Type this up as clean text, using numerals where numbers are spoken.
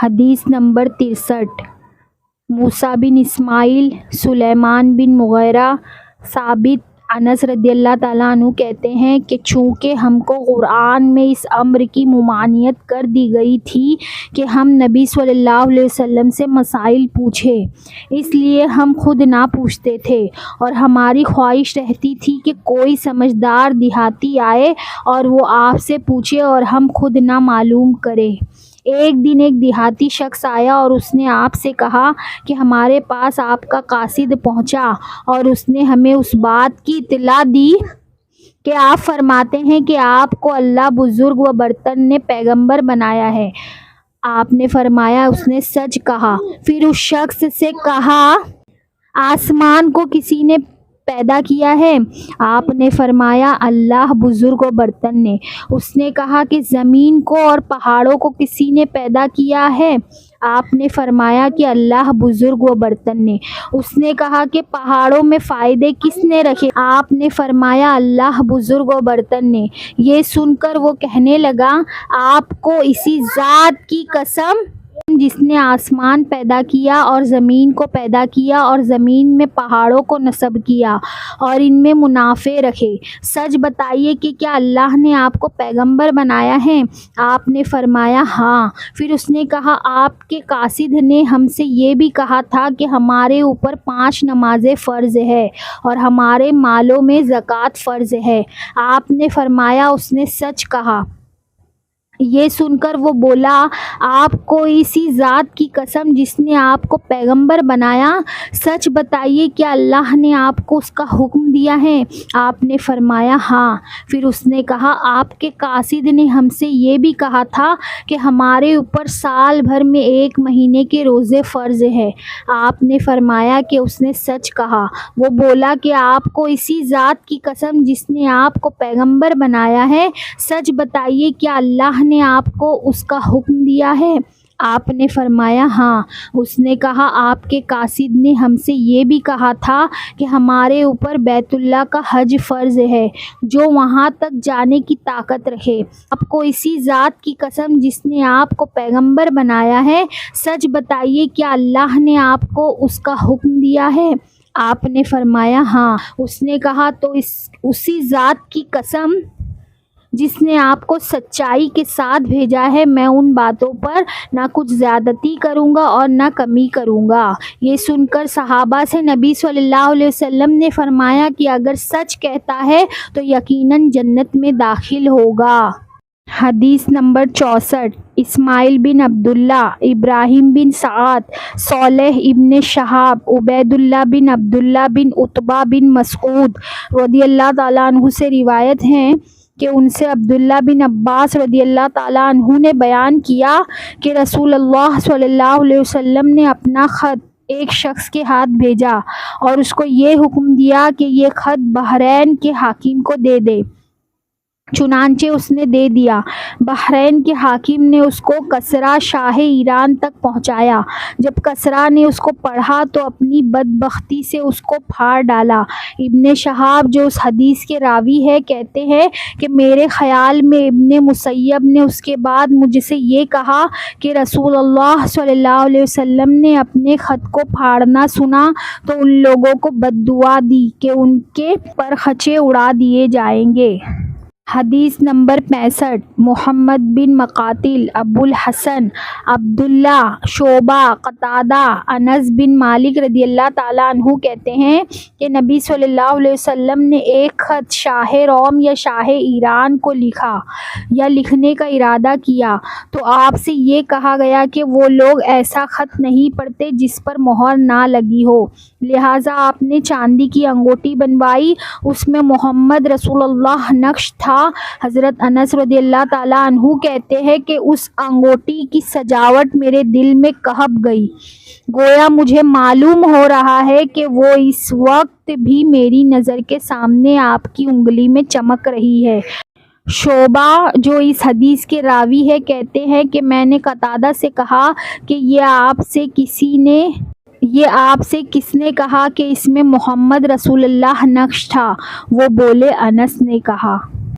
حدیث نمبر 63۔ موسیٰ بن اسماعیل، سلیمان بن مغیرہ، ثابت، انس رضی اللہ تعالیٰ عنہ کہتے ہیں کہ چونکہ ہم کو قرآن میں اس امر کی ممانعت کر دی گئی تھی کہ ہم نبی صلی اللہ علیہ وسلم سے مسائل پوچھیں، اس لیے ہم خود نہ پوچھتے تھے، اور ہماری خواہش رہتی تھی کہ کوئی سمجھدار دیہاتی آئے اور وہ آپ سے پوچھے اور ہم خود نہ معلوم کریں۔ ایک دن ایک دیہاتی شخص آیا اور اس نے آپ سے کہا کہ ہمارے پاس آپ کا قاصد پہنچا اور اس نے ہمیں اس بات کی اطلاع دی کہ آپ فرماتے ہیں کہ آپ کو اللہ بزرگ و برتر نے پیغمبر بنایا ہے۔ آپ نے فرمایا اس نے سچ کہا۔ پھر اس شخص سے کہا آسمان کو کسی نے پیدا کیا ہے؟ آپ نے فرمایا اللہ بزرگ و برتر نے۔ اس نے کہا کہ زمین کو اور پہاڑوں کو کسی نے پیدا کیا ہے؟ آپ نے فرمایا کہ اللہ بزرگ و برتر نے۔ اس نے کہا کہ پہاڑوں میں فائدے کس نے رکھے؟ آپ نے فرمایا اللہ بزرگ و برتر نے۔ یہ سن کر وہ کہنے لگا آپ کو اسی ذات کی قسم جس نے آسمان پیدا کیا اور زمین کو پیدا کیا اور زمین میں پہاڑوں کو نصب کیا اور ان میں منافع رکھے، سچ بتائیے کہ کیا اللہ نے آپ کو پیغمبر بنایا ہے؟ آپ نے فرمایا ہاں۔ پھر اس نے کہا آپ کے قاصد نے ہم سے یہ بھی کہا تھا کہ ہمارے اوپر 5 نمازیں فرض ہے اور ہمارے مالوں میں زکوٰۃ فرض ہے۔ آپ نے فرمایا اس نے سچ کہا۔ یہ سن کر وہ بولا آپ کو اسی ذات کی قسم جس نے آپ کو پیغمبر بنایا، سچ بتائیے کیا اللہ نے آپ کو اس کا حکم دیا ہے؟ آپ نے فرمایا ہاں۔ پھر اس نے کہا آپ کے قاصد نے ہم سے یہ بھی کہا تھا کہ ہمارے اوپر سال بھر میں 1 مہینے کے روزے فرض ہے۔ آپ نے فرمایا کہ اس نے سچ کہا۔ وہ بولا کہ آپ کو اسی ذات کی قسم جس نے آپ کو پیغمبر بنایا ہے، سچ بتائیے کیا اللہ نے آپ کو اس کا حکم دیا ہے؟ آپ نے فرمایا ہاں۔ اس نے کہا آپ کے قاصد نے ہم سے یہ بھی کہا تھا کہ ہمارے اوپر بیت اللہ کا حج فرض ہے، جو وہاں تک جانے کی طاقت رکھے۔ آپ کو اسی ذات کی قسم جس نے آپ کو پیغمبر بنایا ہے، سچ بتائیے کیا اللہ نے آپ کو اس کا حکم دیا ہے؟ آپ نے فرمایا ہاں۔ اس نے کہا تو اسی ذات کی قسم جس نے آپ کو سچائی کے ساتھ بھیجا ہے، میں ان باتوں پر نہ کچھ زیادتی کروں گا اور نہ کمی کروں گا۔ یہ سن کر صحابہ سے نبی صلی اللہ علیہ وسلم نے فرمایا کہ اگر سچ کہتا ہے تو یقیناً جنت میں داخل ہوگا۔ حدیث نمبر 64۔ اسماعیل بن عبداللہ، ابراہیم بن سعد، صالح ابن شہاب، عبید اللہ بن عبداللہ بن عتبہ بن مسعود رضی اللہ تعالیٰ عنہ سے روایت ہے کہ ان سے عبداللہ بن عباس رضی اللہ تعالیٰ عنہ نے بیان کیا کہ رسول اللہ صلی اللہ علیہ وسلم نے اپنا خط ایک شخص کے ہاتھ بھیجا اور اس کو یہ حکم دیا کہ یہ خط بحرین کے حاکم کو دے دے۔ چنانچہ اس نے دے دیا۔ بحرین کے حاکم نے اس کو کسریٰ شاہ ایران تک پہنچایا۔ جب کسریٰ نے اس کو پڑھا تو اپنی بدبختی سے اس کو پھاڑ ڈالا۔ ابن شہاب جو اس حدیث کے راوی ہے کہتے ہیں کہ میرے خیال میں ابن مسیب نے اس کے بعد مجھ سے یہ کہا کہ رسول اللہ صلی اللہ علیہ وسلم نے اپنے خط کو پھاڑنا سنا تو ان لوگوں کو بد دعا دی کہ ان کے پر خچے اڑا دیے جائیں گے۔ حدیث نمبر 65۔ محمد بن مقاتل، ابو الحسن، عبداللہ، شعبہ، قتادہ، انس بن مالک رضی اللہ تعالیٰ عنہ کہتے ہیں کہ نبی صلی اللہ علیہ وسلم نے ایک خط شاہ روم یا شاہ ایران کو لکھا یا لکھنے کا ارادہ کیا تو آپ سے یہ کہا گیا کہ وہ لوگ ایسا خط نہیں پڑھتے جس پر مہر نہ لگی ہو، لہٰذا آپ نے چاندی کی انگوٹھی بنوائی، اس میں محمد رسول اللہ نقش تھا۔ حضرت انس رضی اللہ تعالیٰ عنہ کہتے ہیں کہ اس انگوٹھی کی سجاوٹ میرے دل میں کہب گئی، گویا مجھے معلوم ہو رہا ہے کہ وہ اس وقت بھی میری نظر کے سامنے آپ کی انگلی میں چمک رہی ہے۔ شعبہ جو اس حدیث کے راوی ہے کہتے ہیں کہ میں نے قتادہ سے کہا کہ یہ آپ سے کس نے کہا کہ اس میں محمد رسول اللہ نقش تھا؟ وہ بولے انس نے کہا۔